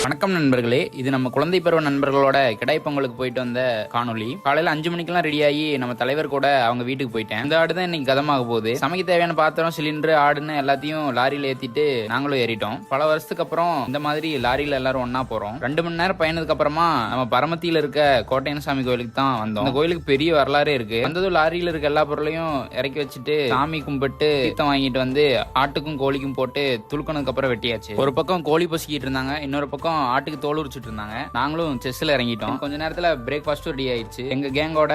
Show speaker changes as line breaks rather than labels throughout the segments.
வணக்கம் நண்பர்களே, இது நம்ம குழந்தை பருவ நண்பர்களோட கிடாய் பொங்கலுக்கு போயிட்டு வந்த காணொலி. காலையில 5 மணிக்கெல்லாம் ரெடியாகி நம்ம தலைவர் கூட அவங்க வீட்டுக்கு போயிட்டேன். இந்த ஆடு தான் இன்னைக்கு கதமாக போகுது. சமைக்க தேவையான பாத்திரம், சிலிண்டர், ஆடுன்னு எல்லாத்தையும் லாரியில ஏத்திட்டு நாங்களும் ஏறிட்டோம். பல வருஷத்துக்கு அப்புறம் இந்த மாதிரி லாரியில எல்லாரும் ஒன்னா போறோம். 2 மணி நேரம் பயணத்துக்கு அப்புறமா நம்ம பரமத்தியில இருக்க கோட்டையனசாமி கோயிலுக்கு தான் வந்தோம். அந்த கோயிலுக்கு பெரிய வரலாறே இருக்கு. வந்ததும் லாரியில இருக்க எல்லா பொருளையும் இறக்கி வச்சுட்டு சாமி கும்பிட்டு தீர்த்தம் வாங்கிட்டு வந்து ஆட்டுக்கும் கோழிக்கும் போட்டு துளுக்கணுக்கு அப்புறம் வெட்டியாச்சு. ஒரு பக்கம் கோழி பொசிக்கிட்டு இருந்தாங்க, இன்னொரு பக்கம் ஆட்டுக்கு தோல் உரிச்சிட்டு இருந்தாங்க. நாங்களும் செஸ்ல இறங்கிட்டோம். கொஞ்ச நேரத்துல பிரேக்ஃபாஸ்ட் ரெடி ஆயிடுச்சு. எங்க கேங்கோட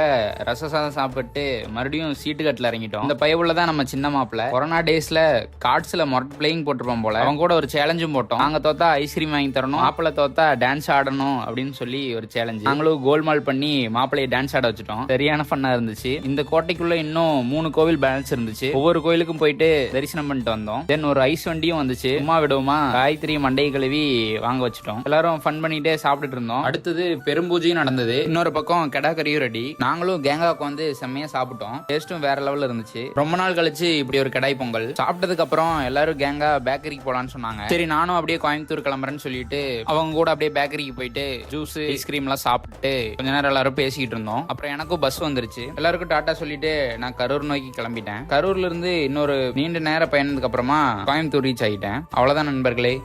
ரச சாதம் சாப்பிட்டு மறுபடியும் சீட்டு கட்டில இறங்கிட்டோம். இந்த பையவுள்ளதான் நம்ம சின்ன மாப்பிள்ள. கொரோனா டேஸ்ல கார்ட்ஸ்ல மொரட் பிளேயிங் போட்டிருப்போம் போல. அவங்க கூட ஒரு சேலஞ்சும் போட்டோம். நாங்க தோத்தா ஐஸ்கிரீம் வாங்கி தரணும், மாப்பிள்ள தோத்தா டான்ஸ் ஆடணும் அப்படின்னு சொல்லி ஒரு சேலஞ்சு. நாங்களும் கோல்மால் பண்ணி மாப்பிள்ளைய டான்ஸ் ஆட வச்சுட்டோம். சரியான ஃபன்னா இருந்துச்சு. இந்த கோட்டைக்குள்ள இன்னும் 3 கோவில் பேலன்ஸ் இருந்துச்சு. ஒவ்வொரு கோயிலுக்கும் போயிட்டு தரிசனம் பண்ணிட்டு வந்தோம். தென் ஒரு ஐஸ் வண்டியும் வந்துச்சு. சும்மா விடுவோமா, காய்கறி மண்டையை கழுவி வாங்க வச்சுட்டோம். எல்லாரும் ஃபன் பண்ணிட்டே சாப்பிட்டுட்டு இருந்தோம். அடுத்தது பெரும்பூஜையும் நடந்தது. இன்னொரு பக்கம் கெடா கறியும் ரெடி. நாங்களும் கேங்காவுக்கு வந்து செம்மையா சாப்பிட்டோம். டேஸ்டும் வேற லெவல்ல இருந்துச்சு. ரொம்ப நாள் கழிச்சு இப்படி ஒரு கடாய் பொங்கல் சாப்பிட்டதுக்கு அப்புறம் எல்லாரும் கேங்கா பேக்கரிக்கு போலான்னு சொன்னாங்க. சரி, நானும் அப்படியே கோயம்புத்தூர் கிளம்புறேன்னு சொல்லிட்டு அவங்க கூட அப்படியே பேக்கரிக்கு போயிட்டு ஜூஸ், ஐஸ்கிரீம் எல்லாம் சாப்பிட்டு கொஞ்ச நேரம் எல்லாரும் பேசிக்கிட்டு இருந்தோம். அப்புறம் எனக்கும் பஸ் வந்துருச்சு. எல்லாருக்கும் டாட்டா சொல்லிட்டு நான் கரூர் நோக்கி கிளம்பிட்டேன். கரூர்ல இருந்து இன்னொரு நீண்ட நேர பயணத்துக்கு அப்புறமா கோயம்புத்தூர் ரீச் ஆகிட்டேன். அவ்வளவுதான் நண்பர்களே.